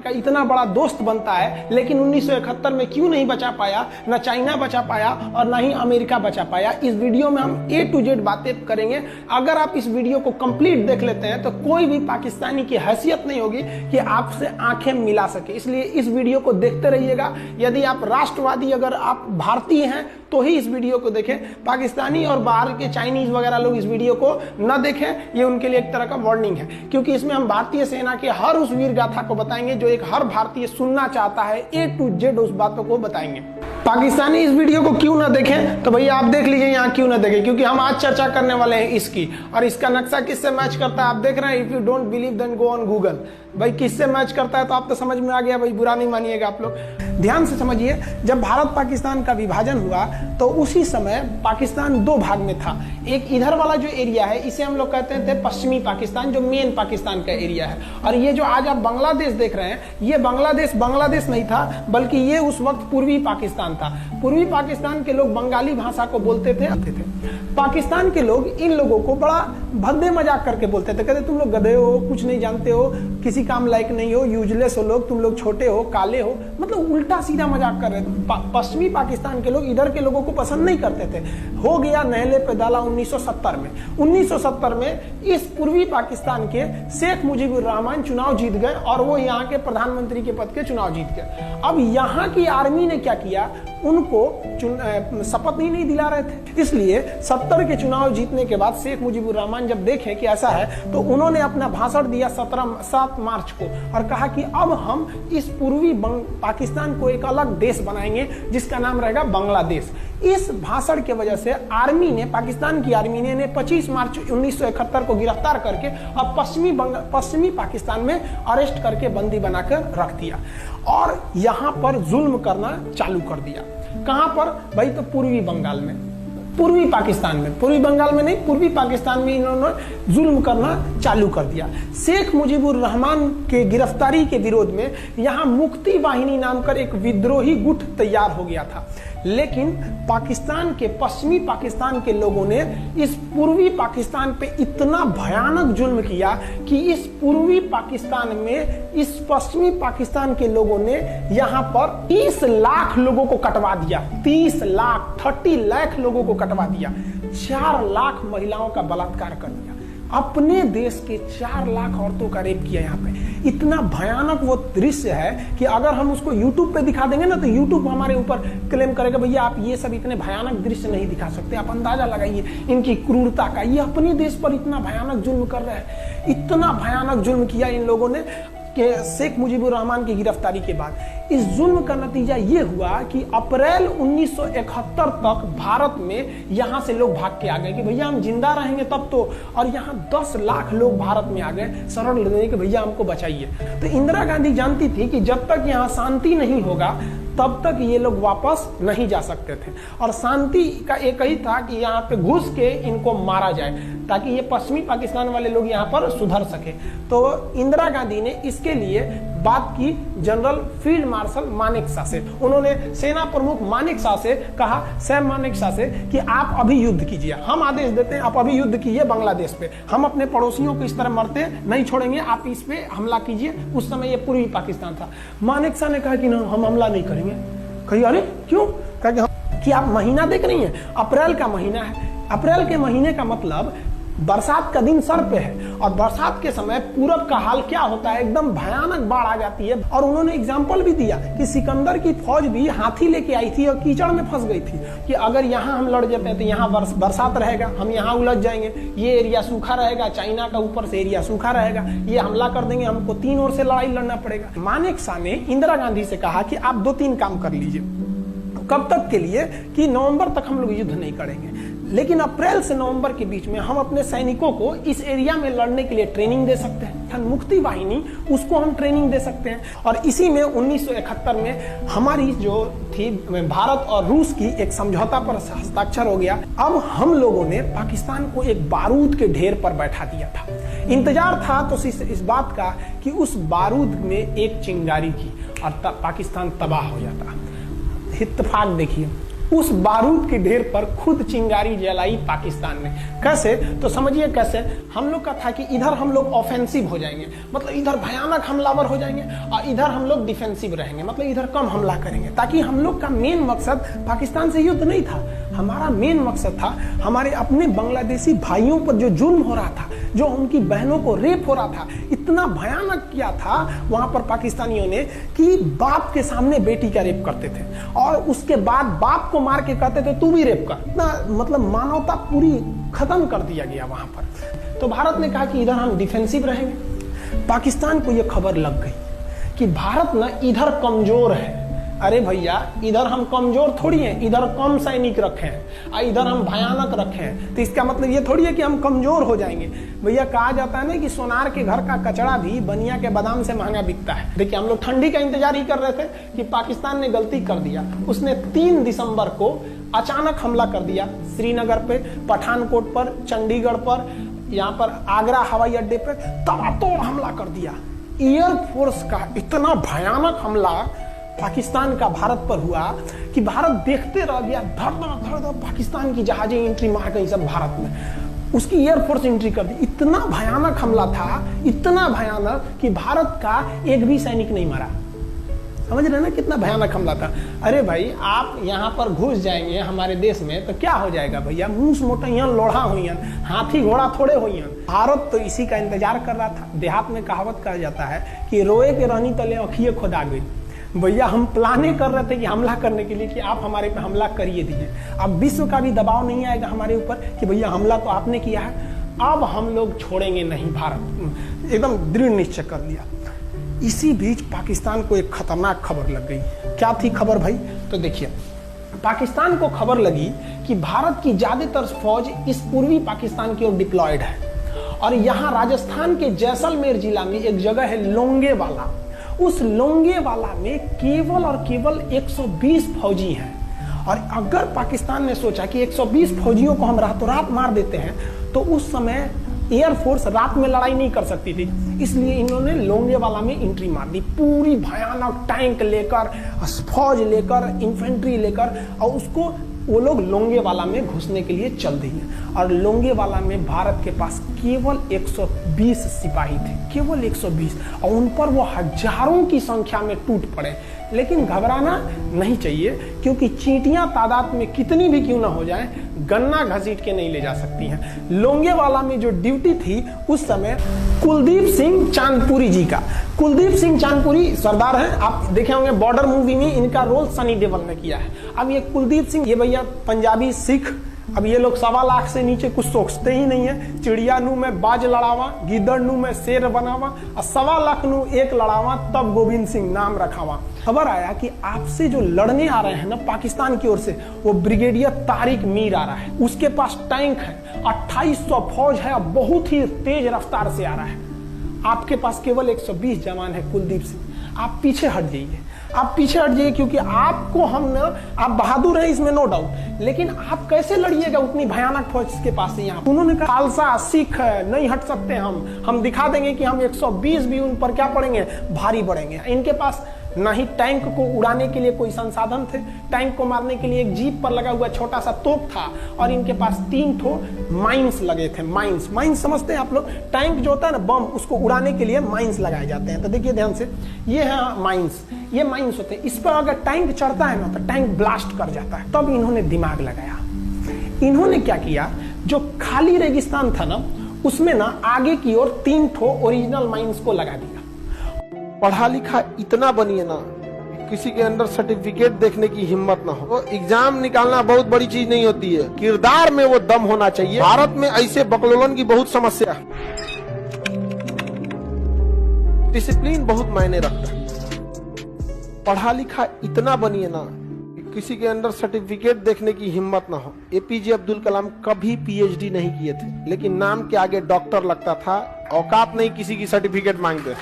का इतना बड़ा दोस्त बनता है, लेकिन 1971 में क्यों नहीं बचा पाया, ना चाइना बचा पाया और ना ही अमेरिका बचा पाया। इस वीडियो में हम A to Z बातें करेंगे। अगर आप इस वीडियो को कंप्लीट देख लेते हैं तो कोई भी पाकिस्तानी की हैसियत नहीं होगी कि आपसे आंखें मिला सके, इसलिए इस वीडियो को देखते रहिएगा। यदि आप राष्ट्रवादी, अगर आप भारतीय हैं तो ही इस वीडियो को देखें। पाकिस्तानी और बाहर के चाइनीज वगैरह लोग इस वीडियो को न देखें, ये उनके लिए एक तरह का वार्निंग है, क्योंकि इसमें हम भारतीय सेना के हर उस वीर गाथा को बताएंगे जो एक हर भारतीय सुनना चाहता है। A to Z उस बातों को बताएंगे। पाकिस्तानी इस वीडियो को क्यों ना देखें, तो भैया आप देख लीजिए यहाँ क्यों ना देखें, क्योंकि हम आज चर्चा करने वाले हैं इसकी, और इसका नक्शा किससे मैच करता है आप देख रहे हैं। If you don't believe then go on Google. भाई किससे मैच करता है तो आप तो समझ में आ गया, भाई बुरा नहीं मानिएगा आप लोग। ध्यान से समझिए, जब भारत पाकिस्तान का विभाजन हुआ तो उसी समय पाकिस्तान दो भाग में था। एक इधर वाला जो एरिया है इसे हम लोग कहते थे पश्चिमी पाकिस्तान, जो मेन पाकिस्तान का एरिया है। और ये जो आज आप बांग्लादेश देख रहे हैं, ये बांग्लादेश नहीं था, बल्कि ये उस वक्त पूर्वी पाकिस्तान था। पूर्वी पाकिस्तान के लोग बंगाली भाषा को बोलते थे। पाकिस्तान के लोग इन लोगों को बड़ा भद्दे मजाक करके बोलते थे, कहते तुम लोग गधे हो, कुछ नहीं जानते हो, किसी काम लायक नहीं हो, यूजलेस हो लोग, तुम लोग छोटे हो, काले हो, मतलब उल्टा सीधा मजाक कर रहे थे। पश्चिमी पाकिस्तान के लोग इधर के लोगों को पसंद नहीं करते थे। हो गया नहले पे दाला 1970 में। 1970 में इस पूर्वी पाकिस्तान के शेख मुजीबुर रहमान चुनाव जीत गए और वो यहाँ के प्रधानमंत्री के पद के चुनाव जीत गए। अब यहाँ की आर्मी ने क्या किया, उनको शपथ ही नहीं दिला रहे थे। इसलिए 70 के चुनाव जीतने के बाद शेख मुजीबुर रहमान जब देखे कि ऐसा है, तो उन्होंने अपना भाषण दिया 7 मार्च को और कहा कि अब हम इस पूर्वी पाकिस्तान को एक अलग देश बनाएंगे जिसका नाम रहेगा बांग्लादेश। इस भाषण के वजह से आर्मी ने, पाकिस्तान की आर्मी ने 25 मार्च 1971 को गिरफ्तार करके और पश्चिमी पाकिस्तान में अरेस्ट करके बंदी बनाकर रख दिया और यहाँ पर जुल्म करना चालू कर दिया। कहां पर भाई, तो पूर्वी बंगाल में, पूर्वी पाकिस्तान में, पूर्वी बंगाल में नहीं, पूर्वी पाकिस्तान में इन्होंने जुल्म करना चालू कर दिया। शेख मुजीबुर रहमान के गिरफ्तारी के विरोध में यहाँ मुक्ति वाहिनी नाम कर एक विद्रोही गुट तैयार हो गया था, लेकिन पाकिस्तान के, पश्चिमी पाकिस्तान के लोगों ने इस पूर्वी पाकिस्तान पे इतना भयानक जुल्म किया कि इस पूर्वी पाकिस्तान में इस पश्चिमी पाकिस्तान के लोगों ने यहाँ पर 30 लाख लोगों को कटवा दिया। 30 लाख लोगों को कटवा दिया। 4 लाख महिलाओं का बलात्कार कर दिया। अपने देश के 4 लाख औरतों का रेप किया यहाँ पे। इतना भयानक वो दृश्य है कि अगर हम उसको YouTube पे दिखा देंगे ना तो YouTube हमारे ऊपर क्लेम करेगा, भैया आप ये सब इतने भयानक दृश्य नहीं दिखा सकते। आप अंदाजा लगाइए इनकी क्रूरता का। ये अपने देश पर इतना भयानक जुल्म कर रहे हैं। इतना भयानक जुल्म किया इन लोगों ने कि शेख मुजीबुर रहमान की गिरफ्तारी के बाद इस जुल्म का नतीजा ये हुआ कि अप्रैल 1971 तक भारत में यहाँ से लोग भाग के आ गए कि भैया हम जिंदा रहेंगे तब तो। और यहाँ 10 लाख लोग भारत में आ गए शरण लेने के, भैया हमको बचाइए। तो इंदिरा गांधी जानती थी कि जब तक यहाँ शांति नहीं होगा तब तक ये लोग वापस नहीं जा सकते थे, और शांति का एक ही था कि यहाँ पे घुस के इनको मारा जाए ताकि ये पश्चिमी पाकिस्तान वाले लोग यहाँ पर सुधर सके। तो इंदिरा गांधी ने इसके लिए बात की जनरल फील्ड मार्शल मानेकशॉ से। उन्होंने सेना प्रमुख मानेकशॉ से कहा, सैम मानेकशॉ से, कि आप अभी युद्ध कीजिए, हम आदेश देते हैं आप अभी युद्ध कीजिए बांग्लादेश पे, हम अपने पड़ोसियों को इस तरह मरते नहीं छोड़ेंगे, आप इस पे हमला कीजिए। उस समय ये पूर्वी पाकिस्तान था। मानेकशॉ ने कहा कि ना, हम हमला नहीं करेंगे। कही अरे क्यों? कहा कि आप महीना देख रही हैं, अप्रैल का महीना है। अप्रैल के महीने का मतलब बरसात का दिन सर पे है, और बरसात के समय पूरब का हाल क्या होता है, एकदम भयानक बाढ़ आ जाती है। और उन्होंने एग्जाम्पल भी दिया कि सिकंदर की फौज भी हाथी लेके आई थी और कीचड़ में फंस गई थी कि अगर यहाँ हम लड़ जाते हैं तो यहाँ बरसात रहेगा, हम यहाँ उलझ जाएंगे, ये एरिया सूखा रहेगा, चाइना का ऊपर से एरिया सूखा रहेगा, ये हमला कर देंगे, हमको 3 ओर से लड़ाई लड़ना पड़ेगा। मानेकशॉ ने इंदिरा गांधी से कहा कि आप 2-3 काम कर लीजिए। कब तक के लिए? कि नवंबर तक हम लोग युद्ध नहीं करेंगे, लेकिन अप्रैल से नवंबर के बीच में हम अपने सैनिकों को इस एरिया में लड़ने के लिए ट्रेनिंग दे सकते हैं। मुक्ति वाहिनी, उसको हम ट्रेनिंग दे सकते हैं। और इसी में 1971 में हमारी जो थी भारत और रूस की एक समझौता पर हस्ताक्षर हो गया। अब हम लोगों ने पाकिस्तान को एक बारूद के ढेर पर बैठा दिया था। इंतजार था तो इस बात का कि उस बारूद में एक चिंगारी की और पाकिस्तान तबाह हो जाता। इत्तेफाक देखिए, उस बारूद के ढेर पर खुद चिंगारी जलाई पाकिस्तान ने। कैसे? तो समझिए कैसे। हम लोग का था कि इधर हम लोग ऑफेंसिव हो जाएंगे, मतलब इधर भयानक हमलावर हो जाएंगे, और इधर हम लोग डिफेंसिव रहेंगे, मतलब इधर कम हमला करेंगे, ताकि हम लोग का मेन मकसद पाकिस्तान से युद्ध नहीं था। हमारा मेन मकसद था हमारे अपने बांग्लादेशी भाइयों पर जो जुल्म हो रहा था, जो उनकी बहनों को रेप हो रहा था, इतना भयानक किया था वहां पर पाकिस्तानियों ने कि बाप के सामने बेटी का रेप करते थे, और उसके बाद बाप को मार के कहते थे तू भी रेप कर। इतना मतलब मानवता पूरी खत्म कर दिया गया वहां पर। तो भारत ने कहा कि इधर हम डिफेंसिव रहेंगे। पाकिस्तान को यह खबर लग गई कि भारत ना इधर कमजोर है। अरे भैया, इधर हम कमजोर थोड़ी हैं, इधर कम सैनिक रखे हैं और इधर हम भयानक रखे हैं, तो इसका मतलब ये थोड़ी है कि हम कमजोर हो जाएंगे। भैया, कहा जाता है ना कि सोनार के घर का कचड़ा भी बनिया के बादाम से महंगा बिकता है। देखिए, हम लोग ठंडी का इंतजार ही कर रहे थे कि पाकिस्तान ने गलती कर दिया। उसने 3 दिसंबर को अचानक हमला कर दिया श्रीनगर पे, पठानकोट पर, चंडीगढ़ पर, यहाँ पर आगरा हवाई अड्डे पर ताबड़तोड़ हमला कर दिया। एयरफोर्स का इतना भयानक हमला पाकिस्तान का भारत पर हुआ कि भारत देखते रह गया। धड़ धड़ धड़ पाकिस्तान की जहाजें एंट्री मार गई सब भारत में, उसकी एयरफोर्स एंट्री कर दी। इतना भयानक हमला था, इतना भयानक कि भारत का एक भी सैनिक नहीं मरा। समझ रहे ना कितना भयानक हमला था। अरे भाई, आप यहाँ पर घुस जाएंगे हमारे देश में तो क्या हो जाएगा भैया? मूस मोटैयन लोढ़ा हुईन, हाथी घोड़ा थोड़े हुईन। भारत तो इसी का इंतजार कर रहा था। देहात में कहावत कहा जाता है कि रोए के रहनी तले अखिए खुदा गई। भैया, हम प्लाने कर रहे थे कि हमला करने के लिए कि आप हमारे पे हमला करिए दीजिए। अब विश्व का भी दबाव नहीं आएगा हमारे ऊपर कि भैया हमला तो आपने किया है, अब हम लोग छोड़ेंगे नहीं। भारत एकदम दृढ़ निश्चय कर लिया। इसी बीच पाकिस्तान को एक खतरनाक खबर लग गई। क्या थी खबर भाई? तो देखिए, पाकिस्तान को खबर लगी कि भारत की ज्यादातर फौज इस पूर्वी पाकिस्तान की ओर डिप्लॉयड है, और यहाँ राजस्थान के जैसलमेर जिला में एक जगह है लोंगेवाला। उस लोंगेवाला में केवल और केवल 120 फौजी हैं। और अगर पाकिस्तान ने सोचा कि 120 फौजियों को हम रातों रात मार देते हैं, तो उस समय एयरफोर्स रात में लड़ाई नहीं कर सकती थी, इसलिए इन्होंने लोंगेवाला में एंट्री मार दी। पूरी भयानक टैंक लेकर, फौज लेकर, इन्फेंट्री लेकर, और उसको वो लोग लोंगेवाला में घुसने के लिए चल दिए। और लोंगेवाला में भारत के पास केवल 120 सिपाही थे, केवल 120, और उन पर वो हजारों की संख्या में टूट पड़े। लेकिन घबराना नहीं चाहिए, क्योंकि चींटियां तादाद में कितनी भी क्यों ना हो जाएं, गन्ना घसीट के नहीं ले जा सकती हैं। लोंगेवाला में जो ड्यूटी थी उस समय कुलदीप सिंह चांदपुरी जी का। कुलदीप सिंह चांदपुरी सरदार हैं, आप देखे होंगे बॉर्डर मूवी में इनका रोल सनी देओल ने किया है। अब ये कुलदीप सिंह, ये भैया पंजाबी सिख, अब ये लोग 1.25 लाख से नीचे कुछ सोचते ही नहीं है। चिड़िया नू में बाज लड़ावा, गिदड़ नू में शेर बनावा, और 1.25 लाख नू एक लड़ावा, तब गोविंद सिंह नाम रखावा। खबर आया कि आपसे जो लड़ने आ रहे हैं ना पाकिस्तान की ओर से, वो ब्रिगेडियर तारिक मीर आ रहा है। उसके पास टैंक है, 2800 फौज है, बहुत ही तेज रफ्तार से आ रहा है। आपके पास केवल 120 जवान है कुलदीप सिंह, आप पीछे हट जाइए, आप पीछे हट जाइए, क्योंकि आपको हम ना, आप बहादुर हैं इसमें नो डाउट, लेकिन आप कैसे लड़िएगा उतनी भयानक फौज के पास से? यहाँ उन्होंने कहा खालसा सिख है, नहीं हट सकते हम दिखा देंगे कि हम 120 भी उन पर क्या पड़ेंगे, भारी पड़ेंगे। इनके पास ना ही टैंक को उड़ाने के लिए कोई संसाधन थे, टैंक को मारने के लिए एक जीप पर लगा हुआ छोटा सा तोप था, और इनके पास 3 ठो माइंस लगे थे। माइंस समझते हैं आप लोग? टैंक जो होता है ना, बम, उसको उड़ाने के लिए माइंस लगाए जाते हैं। तो देखिए ध्यान से, ये है माइंस, ये माइंस होते हैं। इस पर अगर टैंक चढ़ता है ना, तो टैंक ब्लास्ट कर जाता है। तब इन्होंने दिमाग लगाया। इन्होंने क्या किया, जो खाली रेगिस्तान था ना, उसमें ना आगे की ओर 3 ठो ओरिजिनल माइंस को लगा दिया। पढ़ा लिखा इतना बनिए ना, किसी के अंदर सर्टिफिकेट देखने की हिम्मत ना हो। वो एग्जाम निकालना बहुत बड़ी चीज नहीं होती है, किरदार में वो दम होना चाहिए। भारत में ऐसे बकलोलन की बहुत समस्या है। डिसिप्लिन बहुत मायने रखता है। पढ़ा लिखा इतना बनिए ना, किसी के अंदर सर्टिफिकेट देखने की हिम्मत ना हो। एपीजे अब्दुल कलाम कभी पीएचडी नहीं किए थे, लेकिन नाम के आगे डॉक्टर लगता था। औकात नहीं किसी की सर्टिफिकेट मांगते।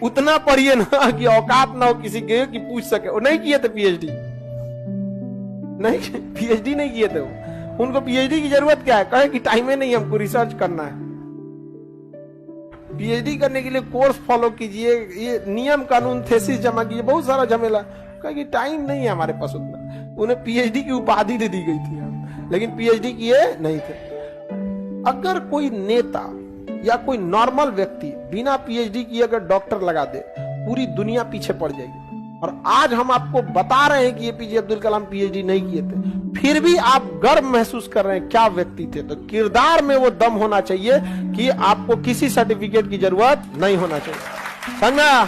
उतना पढ़िए ना कि औकात ना हो किसी के कि पूछ सके। वो नहीं किए थे पीएचडी, नहीं पीएचडी नहीं किए थे वो। उनको पीएचडी की जरूरत क्या है? कहे कि टाइम ही नहीं, हमको रिसर्च करना है। पीएचडी करने के लिए कोर्स फॉलो कीजिए, ये नियम कानून थेसिस जमा कीजिए, बहुत सारा झमेला। कहा टाइम नहीं है हमारे पास उतना। उन्हें पीएचडी की उपाधि दे दी गई थी, लेकिन पीएचडी किए नहीं थे। अगर कोई नेता या कोई नॉर्मल व्यक्ति बिना पीएचडी किए अगर डॉक्टर लगा दे, पूरी दुनिया पीछे पड़ जाएगी। और आज हम आपको बता रहे हैं कि एपीजे अब्दुल कलाम पीएचडी नहीं किए थे, फिर भी आप गर्व महसूस कर रहे हैं। क्या व्यक्ति थे? तो किरदार में वो दम होना चाहिए कि आपको किसी सर्टिफिकेट की जरूरत नहीं होना चाहिए। समझा?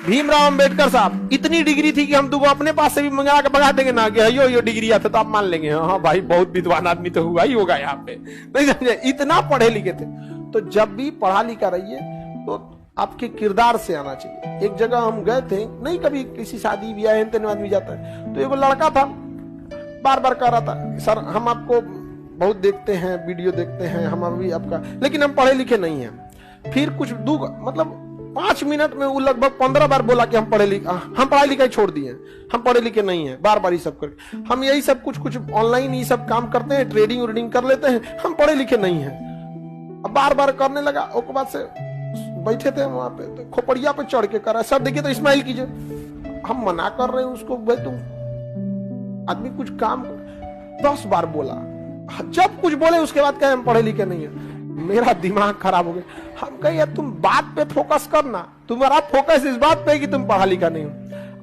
भीमराव अंबेडकर साहब, इतनी डिग्री थी कि हम तुमको अपने पास से भी मंगा के भगा देंगे ना कि यो डिग्री आता तो आप मान लेंगे हाँ भाई बहुत विद्वान आदमी तो हुआ ही होगा यहाँ पे, नहीं समझे? इतना पढ़े लिखे थे। तो जब भी पढ़ा लिखा रहिए तो आपके किरदार से आना चाहिए। एक जगह हम गए थे, नहीं कभी किसी शादी ब्याह एन आदमी जाता है, तो एक मतलब लड़का था बार बार कह रहा था सर हम आपको बहुत देखते हैं, वीडियो देखते हैं, हम अभी आपका, लेकिन हम पढ़े लिखे नहीं हैं। फिर कुछ मतलब 5 मिनट में वो लगभग 15 बार बोला कि हम पढ़ाई लिखाई छोड़ दिए, हम पढ़े लिखे नहीं है, बार बार ये सब करके हम यही सब कुछ ऑनलाइन ये सब काम करते हैं, ट्रेडिंग व्रेडिंग कर लेते हैं, हम पढ़े लिखे नहीं है। अब बार बार करने लगा। उसके बाद से बैठे थे वहां पे, तो खोपड़िया पे चढ़ के कर रहा है सर देखिए तो स्माइल कीजिए। हम मना कर रहे हैं उसको, भाई तुम आदमी कुछ काम 10 बार बोला, जब कुछ बोले उसके बाद कहे हम पढ़े लिखे नहीं है। मेरा दिमाग खराब हो गया। हम कहे यार तुम बात पे फोकस करना, तुम्हारा फोकस इस बात पे कि तुम पढ़ा लिखा नहीं हो।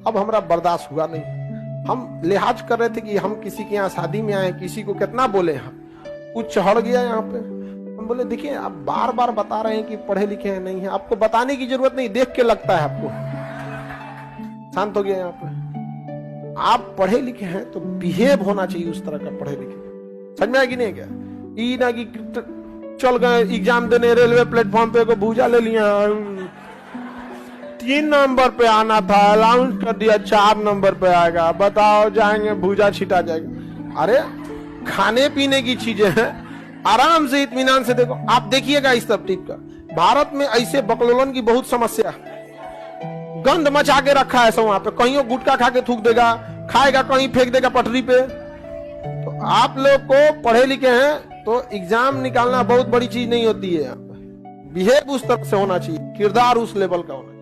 अब हमारा बर्दाश्त हुआ नहीं। हम लिहाज कर रहे थे कि हम किसी के यहाँ शादी में आए, किसी को कितना बोले, हम कुछ चढ़ गया यहाँ पे। हम बोले देखिए आप बार बार बता रहे हैं कि पढ़े लिखे हैं नहीं है, आपको बताने की जरूरत नहीं, देख के लगता है आपको। शांत हो गया यहाँ पे। आप पढ़े लिखे हैं तो बिहेव होना चाहिए उस तरह का पढ़े लिखे। समझ में आया कि नहीं? क्या ई ना कि चल गए एग्जाम देने रेलवे प्लेटफॉर्म पे को भूजा ले लिया, 3 नंबर पे आना था, अलाउंस कर दिया 4 नंबर पे आएगा, बताओ जाएंगे भूजा छिटा जाएगा। अरे खाने पीने की चीजें हैं, आराम से इत्मीनान से देखो। आप देखिएगा इस सब टिप का, भारत में ऐसे बकलोलन की बहुत समस्या, गंद मचा के रखा है सब वहां पे, कहीं गुटखा खा के थूक देगा, खाएगा कहीं फेंक देगा पटरी पे। तो आप लोग को पढ़े लिखे हैं तो एग्जाम निकालना बहुत बड़ी चीज नहीं होती है। बिहेव उस तरह से होना चाहिए, किरदार उस लेवल का होना चाहिए।